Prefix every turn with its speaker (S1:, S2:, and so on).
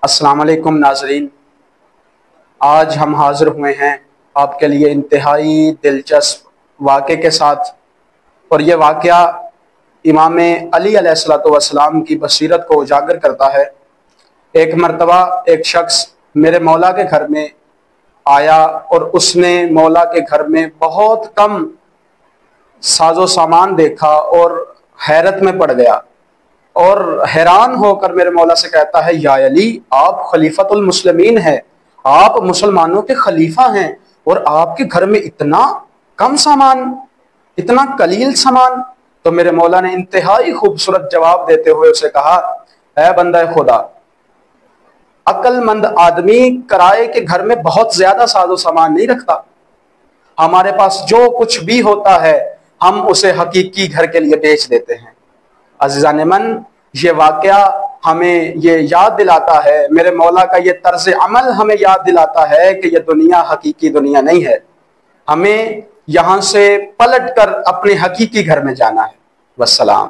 S1: السلام علیکم ناظرین، آج ہم حاضر ہوئے ہیں آپ کے لیے انتہائی دلچسپ واقعے کے ساتھ، اور یہ واقعہ امام علی علیہ السلام کی بصیرت کو اجاگر کرتا ہے۔ ایک مرتبہ ایک شخص میرے مولا کے گھر میں آیا اور اس نے مولا کے گھر میں بہت کم ساز و سامان دیکھا اور حیرت میں پڑ گیا، اور حیران ہو کر میرے مولا سے کہتا ہے، یا علی، آپ خلیفۃ المسلمین ہیں، آپ مسلمانوں کے خلیفہ ہیں، اور آپ کے گھر میں اتنا کم سامان، اتنا قلیل سامان؟ تو میرے مولا نے انتہائی خوبصورت جواب دیتے ہوئے اسے کہا، اے بندہ خدا، عقل مند آدمی کرائے کے گھر میں بہت زیادہ ساز و سامان نہیں رکھتا، ہمارے پاس جو کچھ بھی ہوتا ہے ہم اسے حقیقی گھر کے لیے بیچ دیتے ہیں۔ عزیزان من، یہ واقعہ ہمیں یہ یاد دلاتا ہے، میرے مولا کا یہ طرز عمل ہمیں یاد دلاتا ہے کہ یہ دنیا حقیقی دنیا نہیں ہے، ہمیں یہاں سے پلٹ کر اپنے حقیقی گھر میں جانا ہے۔ والسلام۔